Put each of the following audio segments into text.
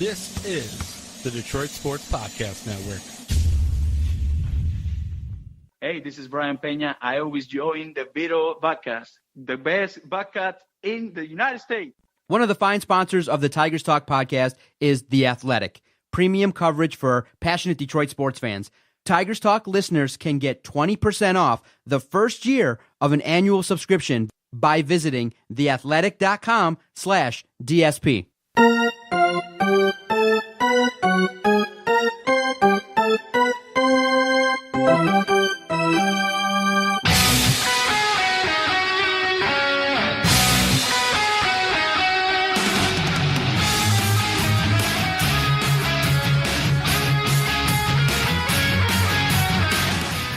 This is the Detroit Sports Podcast Network. Hey, this is Brian Peña. I always join the Vito podcast, the best podcast in the United States. One of the fine sponsors of the Tigers Talk podcast is The Athletic, premium coverage for passionate Detroit sports fans. Tigers Talk listeners can get 20% off the first year of an annual subscription by visiting theathletic.com/DSP.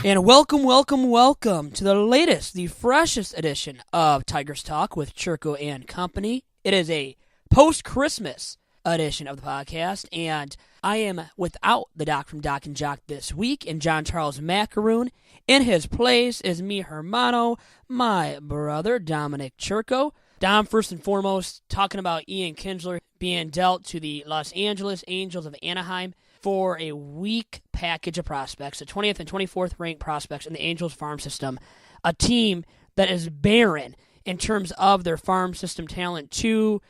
And welcome to the latest, the freshest edition of Tigers Talk with Chirco and Company. It is a post-Christmas edition of the podcast, and I am without the Doc from Doc and Jock this week, and John Charles Macaroon. In his place is mi hermano, my brother, Dominic Chirco. Dom, first and foremost, talking about Ian Kinsler being dealt to the Los Angeles Angels of Anaheim for a weak package of prospects, the 20th and 24th ranked prospects in the Angels farm system, a team that is barren in terms of their farm system talent, too,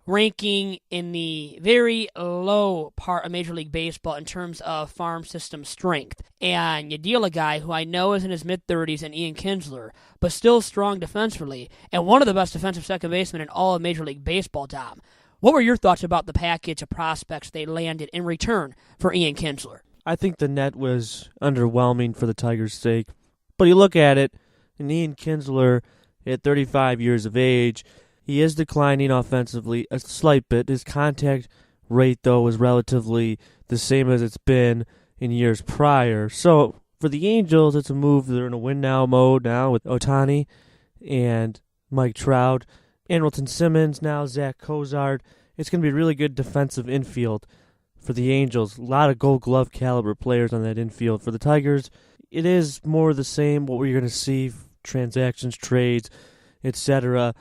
ranking in the very low part of Major League Baseball in terms of farm system strength. And you deal a guy who I know is in his mid-30s and Ian Kinsler, but still strong defensively, and one of the best defensive second basemen in all of Major League Baseball, Dom. What were your thoughts about the package of prospects they landed in return for Ian Kinsler? I think the net was underwhelming for the Tigers' sake. But you look at it, and Ian Kinsler, at 35 years of age, he is declining offensively a slight bit. His contact rate, though, was relatively the same as it's been in years prior. So for the Angels, it's a move. They're in a win-now mode now with Ohtani and Mike Trout. Andrelton Simmons, now Zach Cozart. It's going to be a really good defensive infield for the Angels. A lot of Gold Glove caliber players on that infield. For the Tigers, it is more the same, what we're going to see, transactions, trades, etc.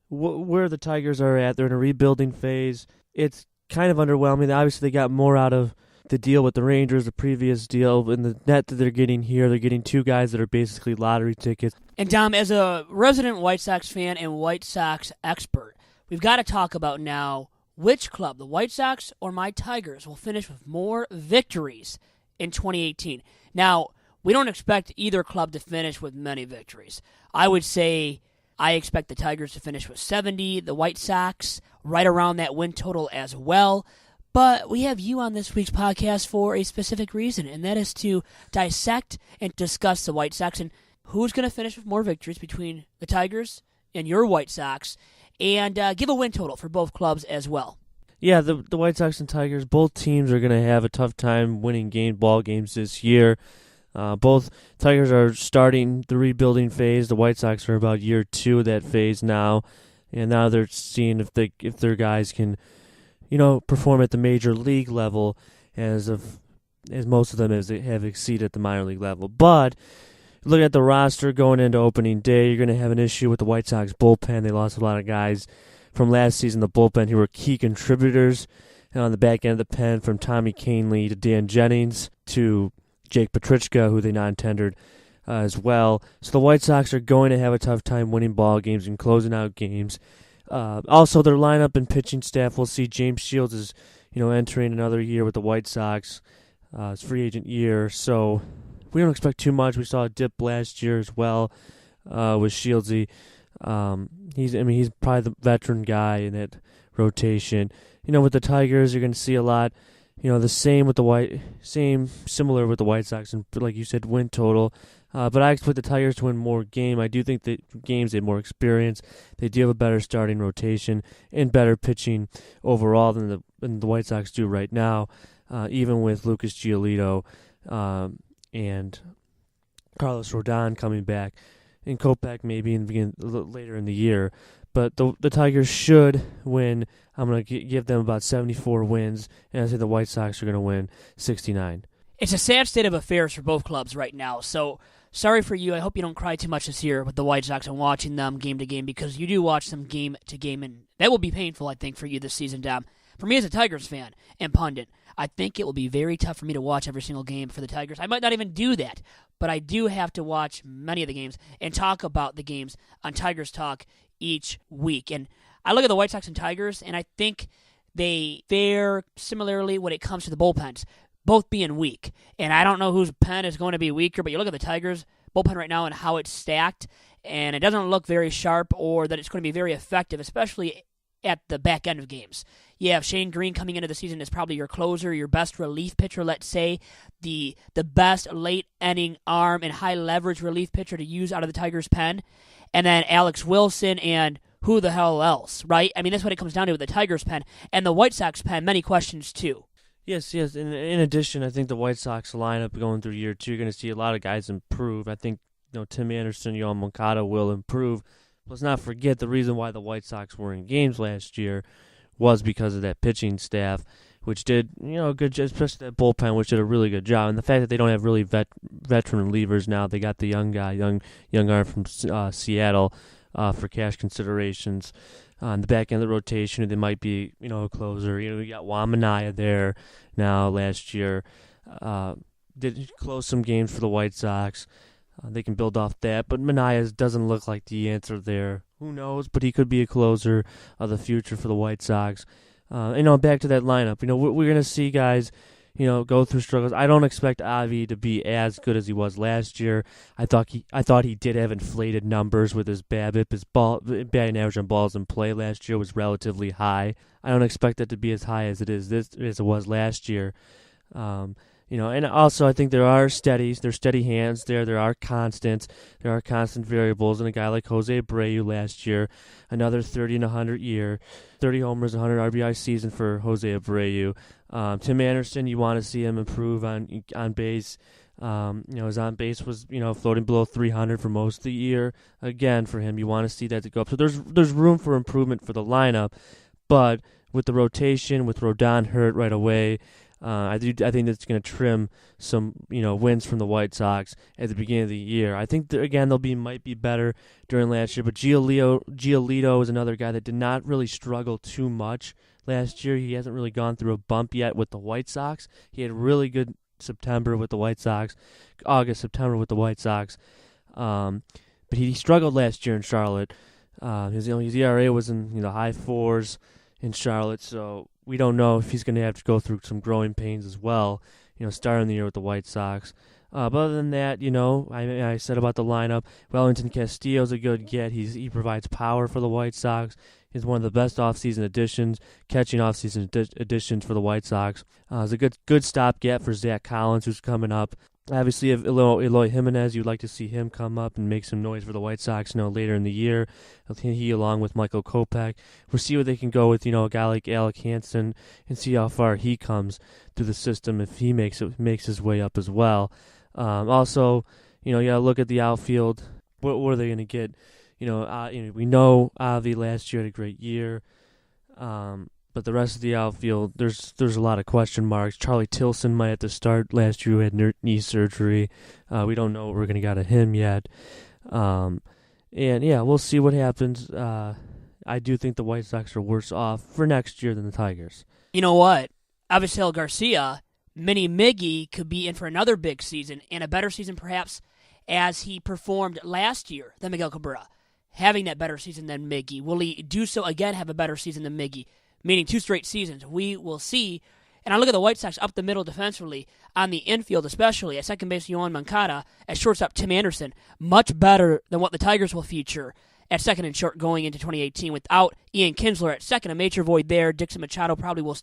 Where the Tigers are at, they're in a rebuilding phase. It's kind of underwhelming. Obviously, they got more out of the deal with the Rangers, the previous deal, and the net that they're getting here. They're getting two guys that are basically lottery tickets. And Dom, as a resident White Sox fan and White Sox expert, we've got to talk about now which club, the White Sox or my Tigers, will finish with more victories in 2018. Now, we don't expect either club to finish with many victories. I would say I expect the Tigers to finish with 70, the White Sox right around that win total as well. But we have you on this week's podcast for a specific reason, and that is to dissect and discuss the White Sox and who's going to finish with more victories between the Tigers and your White Sox, and give a win total for both clubs as well. Yeah, the White Sox and Tigers, both teams are going to have a tough time winning ball games this year. Both Tigers are starting the rebuilding phase. The White Sox are about year 2 of that phase now, and now they're seeing if their guys can, perform at the major league level as most of them have exceeded at the minor league level. But look at the roster going into opening day. You're going to have an issue with the White Sox bullpen. They lost a lot of guys from last season, the bullpen, who were key contributors on the back end of the pen, from Tommy Kahnle to Dan Jennings to Jake Petrichka, who they non-tendered as well. So the White Sox are going to have a tough time winning ball games and closing out games. Also, their lineup and pitching staff, we'll see James Shields is entering another year with the White Sox, his free agent year. So we don't expect too much. We saw a dip last year as well with Shieldsy. He's probably the veteran guy in that rotation. With the Tigers, you're going to see a lot. The similar with the White Sox, and like you said, win total. But I expect the Tigers to win more games. I do think that games they have more experience. They do have a better starting rotation and better pitching overall than the White Sox do right now. Even with Lucas Giolito and Carlos Rodon coming back, and Kopech maybe later in the year. But the Tigers should win. I'm going to give them about 74 wins, and I say the White Sox are going to win 69. It's a sad state of affairs for both clubs right now, so sorry for you. I hope you don't cry too much this year with the White Sox and watching them game to game, because you do watch them game to game, and that will be painful, I think, for you this season, Dom. For me as a Tigers fan and pundit, I think it will be very tough for me to watch every single game for the Tigers. I might not even do that, but I do have to watch many of the games and talk about the games on Tigers Talk each week. And I look at the White Sox and Tigers, and I think they fare similarly when it comes to the bullpens, both being weak. And I don't know whose pen is going to be weaker, but you look at the Tigers bullpen right now and how it's stacked, and it doesn't look very sharp or that it's going to be very effective, especially at the back end of games. You have Shane Green coming into the season as probably your closer, your best relief pitcher, let's say, the best late inning arm and high leverage relief pitcher to use out of the Tigers pen, and then Alex Wilson and who the hell else, right? I mean, that's what it comes down to with the Tigers pen. And the White Sox pen, many questions too. Yes. In addition, I think the White Sox lineup going through year 2, you're going to see a lot of guys improve. I think Tim Anderson, Yohan Moncada will improve. Let's not forget the reason why the White Sox were in games last year was because of that pitching staff, which did a good job, especially that bullpen, which did a really good job. And the fact that they don't have really veteran relievers now, they got the young guy, young arm from Seattle for cash considerations. On the back end of the rotation, they might be, a closer. We got Juan Minaya there now last year. Did close some games for the White Sox. They can build off that. But Minaya doesn't look like the answer there. Who knows? But he could be a closer of the future for the White Sox. Back to that lineup. We're going to see guys, go through struggles. I don't expect Avi to be as good as he was last year. I thought he did have inflated numbers with his BABIP. His batting average on balls in play last year was relatively high. I don't expect that to be as high as it was last year. And also I think there's steady hands there. There are constants. There are constant variables. And a guy like Jose Abreu last year, another 30 and 100 year, 30 homers, 100 RBI season for Jose Abreu. Tim Anderson, you want to see him improve on base. His on base was floating below 300 for most of the year. Again, for him, you want to see that to go up. So there's room for improvement for the lineup, but with the rotation, with Rodon hurt right away, I think that's going to trim some wins from the White Sox at the beginning of the year. I think might be better during last year, but Giolito is another guy that did not really struggle too much last year. He hasn't really gone through a bump yet with the White Sox. He had a really good September with the White Sox, September with the White Sox, but he struggled last year in Charlotte. His ERA was in the high 4s in Charlotte, so we don't know if he's going to have to go through some growing pains as well, starting the year with the White Sox. But other than that, I said about the lineup, Wellington Castillo's a good get. He provides power for the White Sox. He's one of the best offseason additions, catching offseason additions for the White Sox. It's a good stopgap for Zach Collins, who's coming up. Obviously, if Eloy Jimenez, you'd like to see him come up and make some noise for the White Sox, later in the year. He along with Michael Kopech. We'll see what they can go with, a guy like Alec Hansen and see how far he comes through the system if he makes his way up as well. Also, you got to look at the outfield. What are they going to get? We know Avi last year had a great year. But the rest of the outfield, there's a lot of question marks. Charlie Tilson might have to start last year, who had knee surgery. We don't know what we're going to get of him yet. We'll see what happens. I do think the White Sox are worse off for next year than the Tigers. You know what? Avisail Garcia, Mini Miggy, could be in for another big season, and a better season perhaps as he performed last year than Miguel Cabrera. Having that better season than Miggy. Will he do so again, have a better season than Miggy? Meaning 2 straight seasons. We will see. And I look at the White Sox up the middle defensively, on the infield especially, at second base, Yohan Moncada, at shortstop, Tim Anderson, much better than what the Tigers will feature at second and short going into 2018. Without Ian Kinsler at second, a major void there. Dixon Machado probably will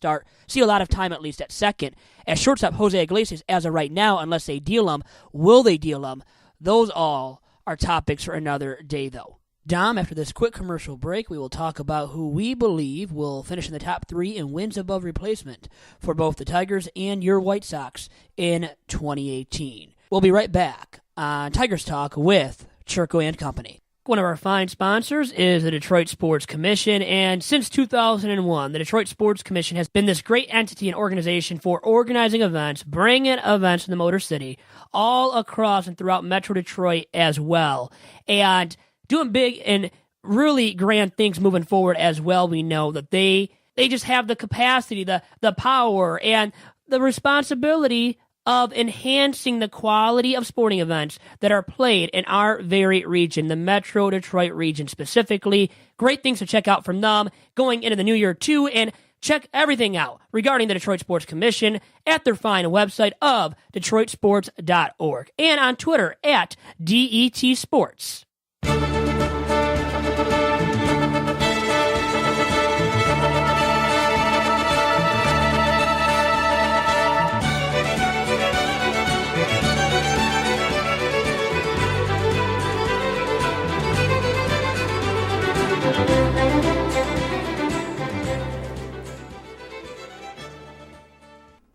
see a lot of time at least at second. At shortstop, Jose Iglesias, as of right now, unless they deal him. Will they deal him? Those all are topics for another day, though. Dom, after this quick commercial break, we will talk about who we believe will finish in the top 3 in wins above replacement for both the Tigers and your White Sox in 2018. We'll be right back on Tigers Talk with Chirco and Company. One of our fine sponsors is the Detroit Sports Commission, and since 2001, the Detroit Sports Commission has been this great entity and organization for organizing events, bringing events in the Motor City, all across and throughout Metro Detroit as well, and doing big and really grand things moving forward as well. We know that they they just have the capacity, the power, and the responsibility of enhancing the quality of sporting events that are played in our very region, the Metro Detroit region specifically. Great things to check out from them going into the new year, too, and check everything out regarding the Detroit Sports Commission at their fine website of DetroitSports.org and on Twitter at DET Sports.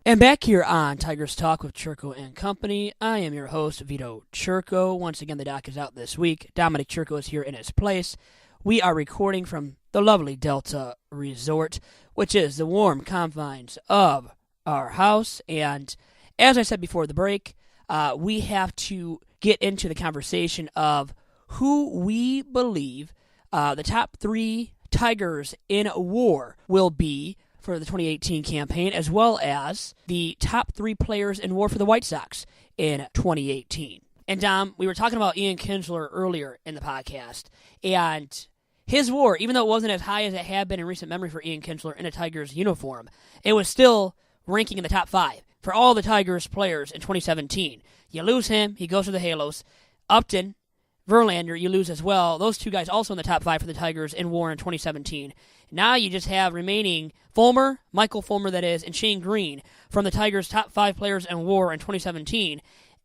And back here on Tigers Talk with Chirco and Company, I am your host, Vito Chirco. Once again, the doc is out this week. Dominic Chirco is here in his place. We are recording from the lovely Delta Resort, which is the warm confines of our house. And as I said before the break, we have to get into the conversation of who we believe the top 3 Tigers in war will be for the 2018 campaign, as well as the top 3 players in war for the White Sox in 2018. And Dom, we were talking about Ian Kinsler earlier in the podcast, and his war, even though it wasn't as high as it had been in recent memory for Ian Kinsler in a Tigers uniform, it was still ranking in the top 5 for all the Tigers players in 2017. You lose him, he goes to the Halos. Upton, Verlander, you lose as well. Those 2 guys also in the top 5 for the Tigers in war in 2017. Now you just have remaining Fulmer, Michael Fulmer that is, and Shane Green from the Tigers' top 5 players in war in 2017.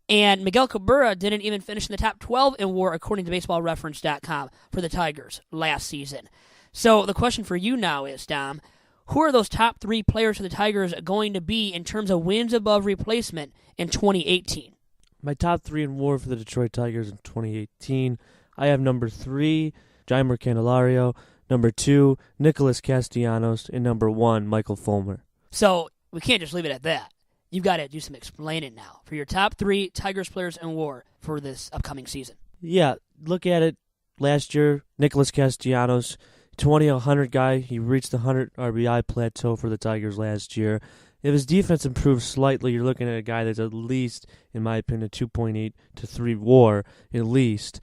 And Miguel Cabrera didn't even finish in the top 12 in war according to BaseballReference.com for the Tigers last season. So the question for you now is, Dom, who are those top 3 players for the Tigers going to be in terms of wins above replacement in 2018? My top 3 in war for the Detroit Tigers in 2018, I have number 3, Jeimer Candelario, number 2, Nicholas Castellanos, and number 1, Michael Fulmer. So we can't just leave it at that. You've got to do some explaining now for your top 3 Tigers players in war for this upcoming season. Yeah, look at it. Last year, Nicholas Castellanos, 20-100 guy. He reached the 100 RBI plateau for the Tigers last year. If his defense improves slightly, you're looking at a guy that's at least, in my opinion, a 2.8 to 3 WAR, at least,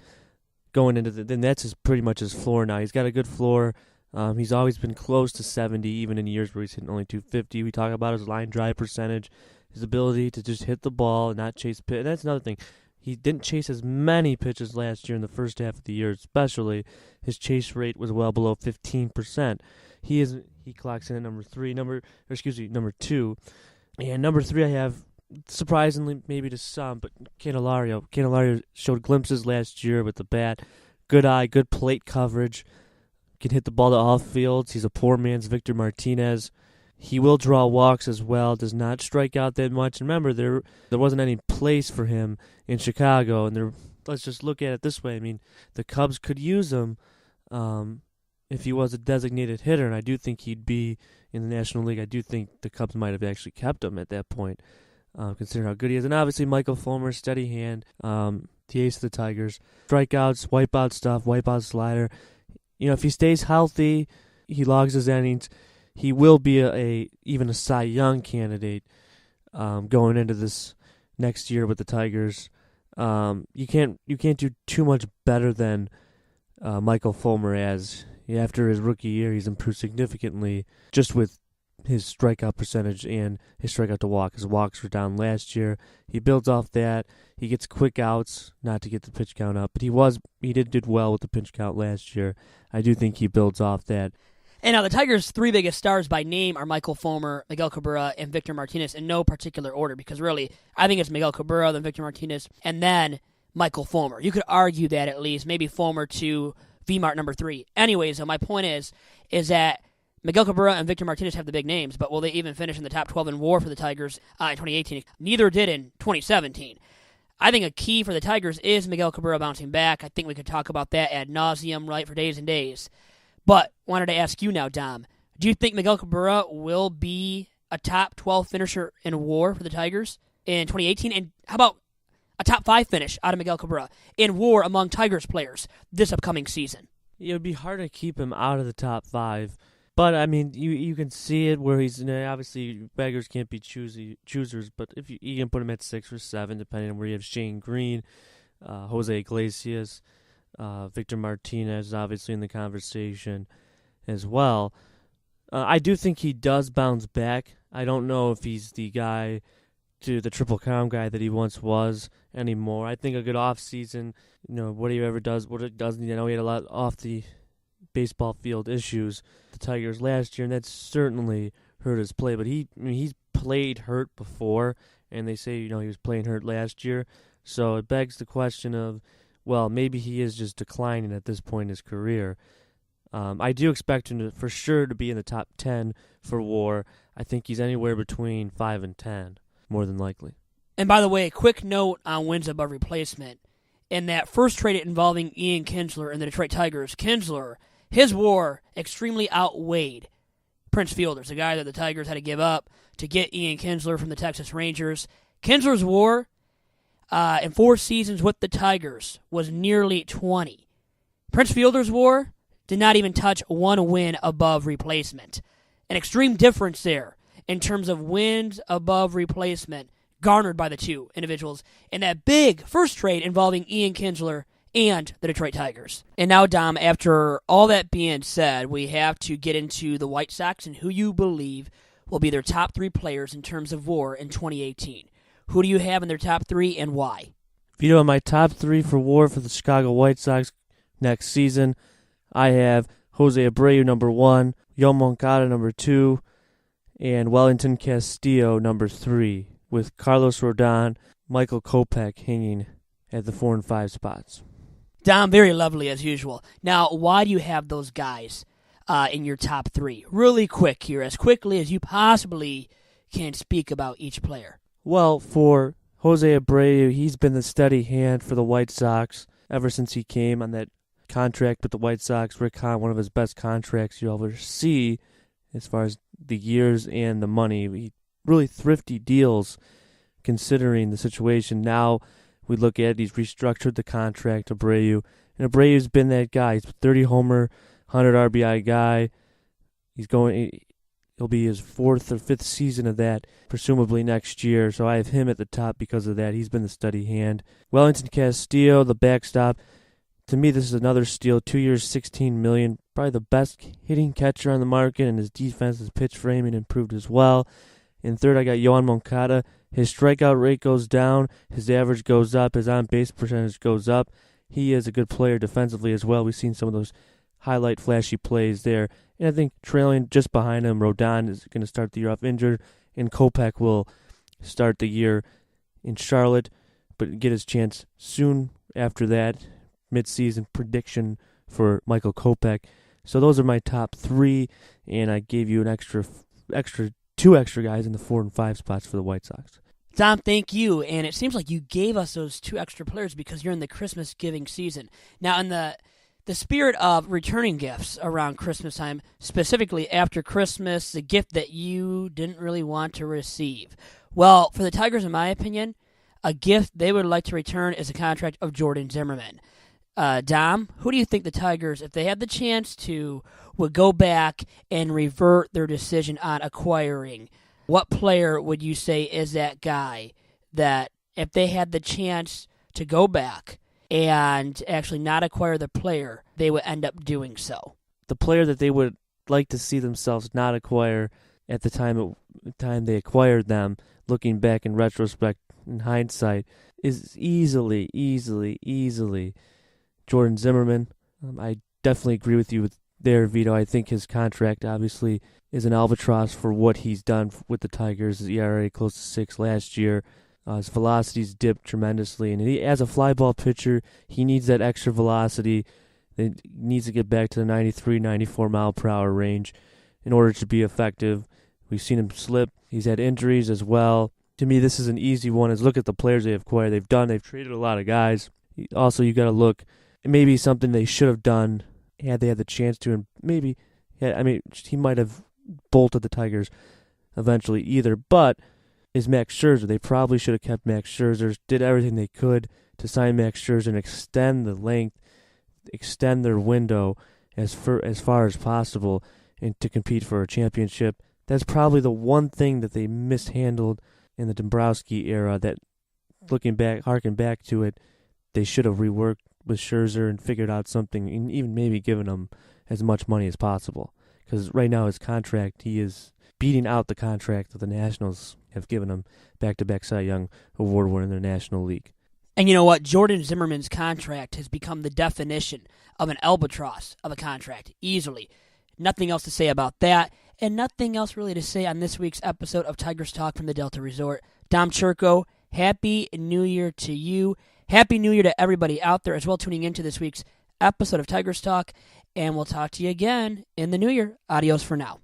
going into then that's pretty much his floor now. He's got a good floor. He's always been close to 70, even in years where he's hitting only 250. We talk about his line drive percentage, his ability to just hit the ball and not chase pitch. And that's another thing. He didn't chase as many pitches last year in the first half of the year, especially. His chase rate was well below 15%. He clocks in at number 2. And number 3 I have, surprisingly maybe to some, but Candelario. Candelario showed glimpses last year with the bat. Good eye, good plate coverage. Can hit the ball to all fields. He's a poor man's Victor Martinez. He will draw walks as well, does not strike out that much. Remember, there wasn't any place for him in Chicago, and let's just look at it this way. I mean, the Cubs could use him if he was a designated hitter, and I do think he'd be in the National League. I do think the Cubs might have actually kept him at that point, considering how good he is. And obviously, Michael Fulmer, steady hand, the ace of the Tigers. Strikeouts, wipeout stuff, wipeout slider. You know, if he stays healthy, he logs his innings, he will be even a Cy Young candidate going into this next year with the Tigers. You can't do too much better than Michael Fulmer as after his rookie year. He's improved significantly just with his strikeout percentage and his strikeout to walk. His walks were down last year. He builds off that. He gets quick outs, not to get the pitch count up, but he did well with the pitch count last year. I do think he builds off that. And now the Tigers' 3 biggest stars by name are Michael Fulmer, Miguel Cabrera, and Victor Martinez in no particular order, because really, I think it's Miguel Cabrera, then Victor Martinez, and then Michael Fulmer. You could argue that at least, maybe Fulmer to VMart number 3. Anyways, my point is that Miguel Cabrera and Victor Martinez have the big names, but will they even finish in the top 12 in WAR for the Tigers in 2018? Neither did in 2017. I think a key for the Tigers is Miguel Cabrera bouncing back. I think we could talk about that ad nauseum, right, for days and days. But wanted to ask you now, Dom, do you think Miguel Cabrera will be a top 12 finisher in WAR for the Tigers in 2018? And how about a top 5 finish out of Miguel Cabrera in WAR among Tigers players this upcoming season? It would be hard to keep him out of the top 5 But, I mean, you can see it where he's, obviously, beggars can't be choosers, but if you can put him at 6 or 7, depending on where you have Shane Green, Jose Iglesias, Victor Martinez is obviously in the conversation as well. I do think he does bounce back. I don't know if he's the guy, the Triple Crown guy that he once was anymore. I think a good offseason, what he ever does, what it doesn't. He had a lot off the baseball field issues, the Tigers last year, and that certainly hurt his play. But he's played hurt before, and they say, he was playing hurt last year. So it begs the question of, well, maybe he is just declining at this point in his career. I do expect him for sure to be in the top 10 for WAR. I think he's anywhere between 5 and 10, more than likely. And by the way, quick note on wins above replacement. In that first trade involving Ian Kinsler and the Detroit Tigers, Kinsler, his WAR extremely outweighed Prince Fielder's, the guy that the Tigers had to give up to get Ian Kinsler from the Texas Rangers. Kinsler's WAR in 4 seasons with the Tigers was nearly 20. Prince Fielder's WAR did not even touch 1 win above replacement. An extreme difference there in terms of wins above replacement garnered by the two individuals in that big first trade involving Ian Kinsler and the Detroit Tigers. And now, Dom, after all that being said, we have to get into the White Sox and who you believe will be their top 3 players in terms of WAR in 2018. Who do you have in their top 3 and why? Vito, my top 3 for WAR for the Chicago White Sox next season, I have Jose Abreu, number 1, Yoan Moncada, number 2, and Wellington Castillo, number 3, with Carlos Rodon, Michael Kopech hanging at the 4 and 5 spots. Dom, very lovely as usual. Now, why do you have those guys in your top 3? Really quick here, as quickly as you possibly can speak about each player. Well, for Jose Abreu, he's been the steady hand for the White Sox ever since he came on that contract with the White Sox. Rick Hahn, one of his best contracts you'll ever see as far as the years and the money. Really thrifty deals considering the situation. Now we look at it, he's restructured the contract, Abreu, and Abreu's been that guy. He's a 30 homer, 100 RBI guy. He'll be his 4th or 5th season of that, presumably next year. So I have him at the top because of that. He's been the steady hand. Wellington Castillo, the backstop. To me, this is another steal. 2 years, $16 million. Probably the best hitting catcher on the market, and his defense, his pitch framing improved as well. In third, I got Yoan Moncada. His strikeout rate goes down. His average goes up. His on-base percentage goes up. He is a good player defensively as well. We've seen some of those highlight flashy plays there. And I think trailing just behind him, Rodon is going to start the year off injured, and Kopech will start the year in Charlotte, but get his chance soon after that. Mid-season prediction for Michael Kopech. So those are my top 3, and I gave you an two extra guys in the 4 and 5 spots for the White Sox. Dom, thank you. And it seems like you gave us those 2 extra players because you're in the Christmas giving season. Now, in the spirit of returning gifts around Christmas time, specifically after Christmas, the gift that you didn't really want to receive. Well, for the Tigers, in my opinion, a gift they would like to return is a contract of Jordan Zimmermann. Dom, who do you think the Tigers, if they had the chance to, would go back and revert their decision on acquiring? What player would you say is that guy that, if they had the chance to go back and actually not acquire the player, they would end up doing so? The player that they would like to see themselves not acquire at the time they acquired them, looking back in retrospect, in hindsight, is easily Jordan Zimmermann. I definitely agree with you there, Vito. I think his contract obviously is an albatross for what he's done with the Tigers. His ERA close to 6 last year. His velocity's dipped tremendously, and as a fly ball pitcher, he needs that extra velocity. He needs to get back to the 93, 94 mile per hour range in order to be effective. We've seen him slip. He's had injuries as well. To me, this is an easy one. Is look at the players they've acquired. They've traded a lot of guys. Also, you got to look. Maybe something they should have done had they had the chance to, and maybe, he might have bolted the Tigers eventually either, but is Max Scherzer. They probably should have kept Max Scherzer, did everything they could to sign Max Scherzer and extend the length, extend their window as far as possible, and to compete for a championship. That's probably the one thing that they mishandled in the Dombrowski era that, harking back to it, they should have reworked with Scherzer and figured out something, and even maybe given him as much money as possible. Because right now his contract, he is beating out the contract that the Nationals have given him, back-to-back Cy Young Award winner in their National League. And you know what? Jordan Zimmerman's contract has become the definition of an albatross of a contract, easily. Nothing else to say about that, and nothing else really to say on this week's episode of Tigers Talk from the Delta Resort. Dom Chirco, Happy New Year to you. Happy New Year to everybody out there as well tuning into this week's episode of Tigers Talk, and we'll talk to you again in the new year. Adios for now.